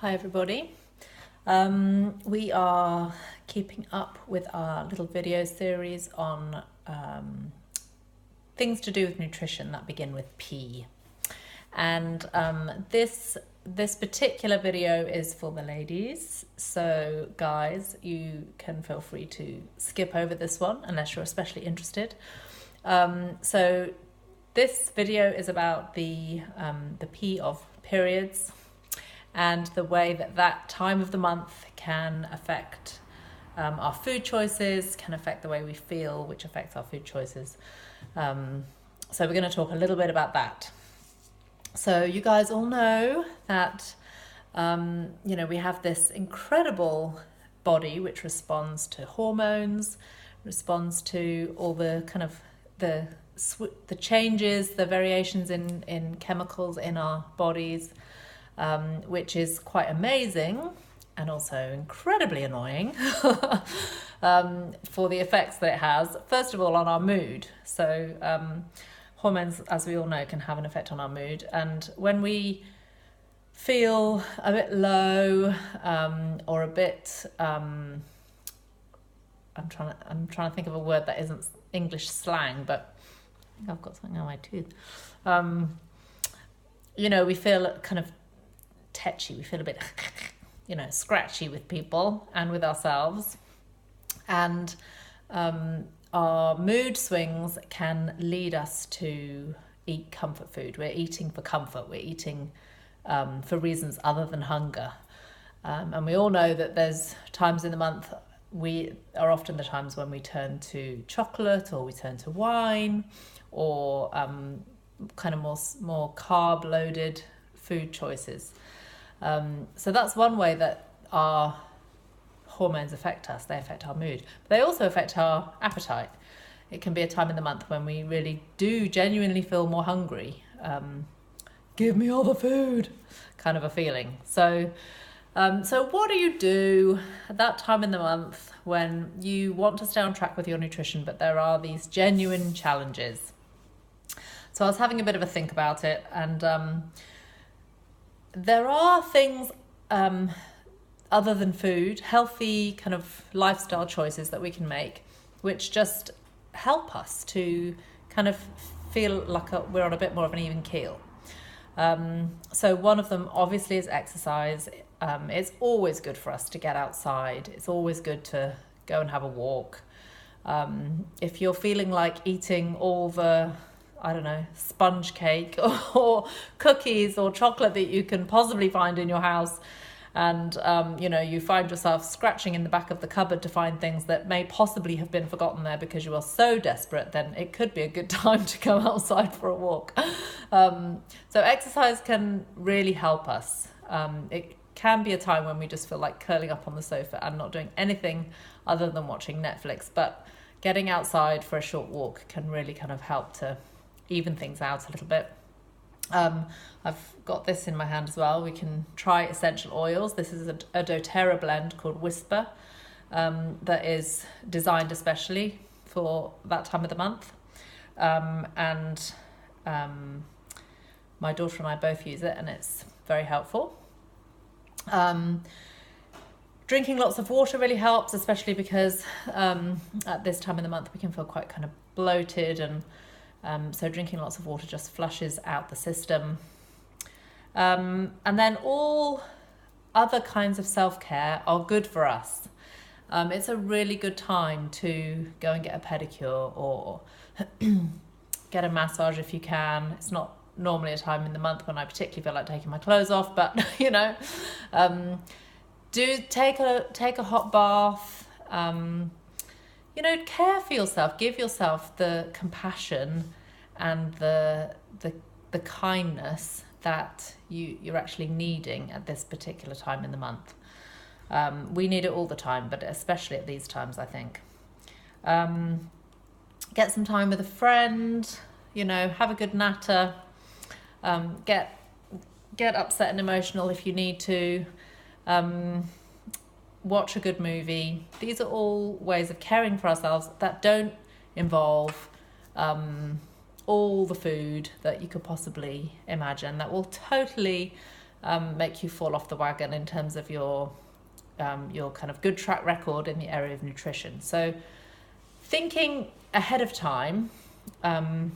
Hi everybody. We are keeping up with our little video series on things to do with nutrition that begin with P. And this particular video is for the ladies. So guys, you can feel free to skip over this one unless you're especially interested. So this video is about the P of periods, and the way that time of the month can affect our food choices, can affect the way we feel, which affects our food choices. So we're going to talk a little bit about that. So you guys all know that, we have this incredible body which responds to hormones, responds to all the kind of the changes, the variations in chemicals in our bodies, which is quite amazing and also incredibly annoying for the effects that it has, first of all, on our mood. So hormones, as we all know, can have an effect on our mood. And when we feel a bit low or a bit... I'm trying to think of a word that isn't English slang, but I think I've got something on my tooth. We feel kind of tetchy, we feel a bit scratchy with people and with ourselves, and our mood swings can lead us to eat comfort food. We're eating for comfort, we're eating for reasons other than hunger, and we all know that there's times in the month we are often the times when we turn to chocolate, or we turn to wine, or kind of more carb loaded food choices. So that's one way that our hormones affect us. They affect our mood. But they also affect our appetite. It can be a time in the month when we really do genuinely feel more hungry. Give me all the food, kind of a feeling. So what do you do at that time in the month when you want to stay on track with your nutrition, but there are these genuine challenges? So I was having a bit of a think about it, and there are things other than food, healthy kind of lifestyle choices that we can make, which just help us to kind of feel like we're on a bit more of an even keel. So one of them obviously is exercise. It's always good for us to get outside. It's always good to go and have a walk. If you're feeling like eating all the sponge cake or cookies or chocolate that you can possibly find in your house, and you find yourself scratching in the back of the cupboard to find things that may possibly have been forgotten there because you are so desperate, then it could be a good time to go outside for a walk. So exercise can really help us. It can be a time when we just feel like curling up on the sofa and not doing anything other than watching Netflix, but getting outside for a short walk can really kind of help to even things out a little bit. I've got this in my hand as well. We can try essential oils. This is a doTERRA blend called Whisper, that is designed especially for that time of the month. And my daughter and I both use it, and it's very helpful. Drinking lots of water really helps, especially because at this time of the month we can feel quite kind of bloated, and so drinking lots of water just flushes out the system. And then all other kinds of self-care are good for us. It's a really good time to go and get a pedicure or get a massage if you can. It's not normally a time in the month when I particularly feel like taking my clothes off, but do take a hot bath. Care for yourself. Give yourself the compassion and the kindness that you're actually needing at this particular time in the month. We need it all the time, but especially at these times, I think. Get some time with a friend. Have a good natter. Get upset and emotional if you need to. Watch a good movie. These are all ways of caring for ourselves that don't involve all the food that you could possibly imagine, that will totally make you fall off the wagon in terms of your kind of good track record in the area of nutrition. So thinking ahead of time, how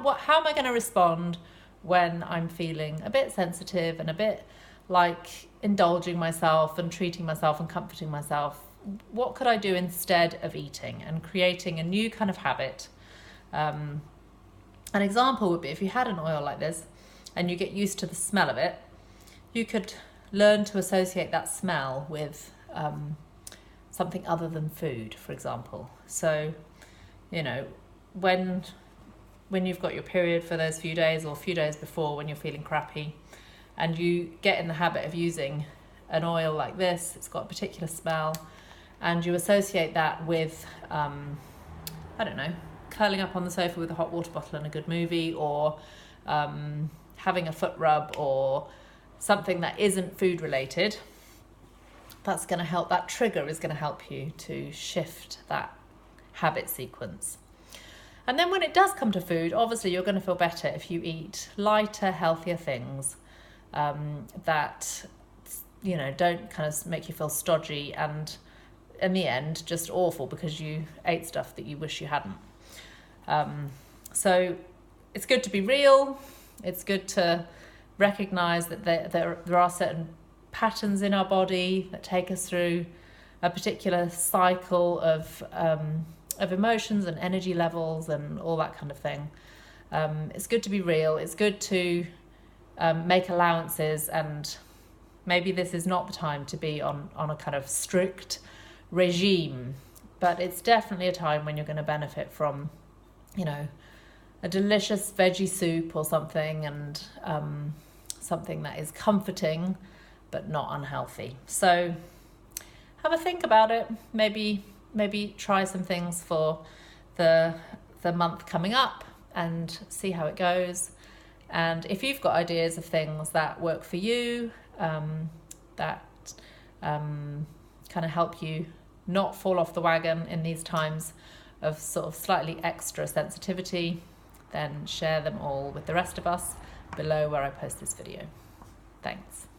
am I going to respond when I'm feeling a bit sensitive and a bit like indulging myself and treating myself and comforting myself? What could I do instead of eating, and creating a new kind of habit? An example would be, if you had an oil like this and you get used to the smell of it, you could learn to associate that smell with something other than food, for example. So, you know, when you've got your period for those few days, or a few days before when you're feeling crappy, and you get in the habit of using an oil like this, it's got a particular smell, and you associate that with, I don't know, curling up on the sofa with a hot water bottle and a good movie, or having a foot rub, or something that isn't food related, that's going to help. That trigger is going to help you to shift that habit sequence. And then when it does come to food, obviously you're going to feel better if you eat lighter, healthier things that, you know, don't kind of make you feel stodgy and in the end just awful because you ate stuff that you wish you hadn't. So it's good to be real. It's good to recognize that there are certain patterns in our body that take us through a particular cycle of emotions and energy levels and all that kind of thing. It's good to be real. It's good to make allowances, and maybe this is not the time to be on a kind of strict regime, but it's definitely a time when you're going to benefit from, you know, a delicious veggie soup or something, and something that is comforting but not unhealthy. So have a think about it. Maybe try some things for the month coming up and see how it goes. And if you've got ideas of things that work for you, that kind of help you not fall off the wagon in these times of sort of slightly extra sensitivity, then share them all with the rest of us below where I post this video. Thanks.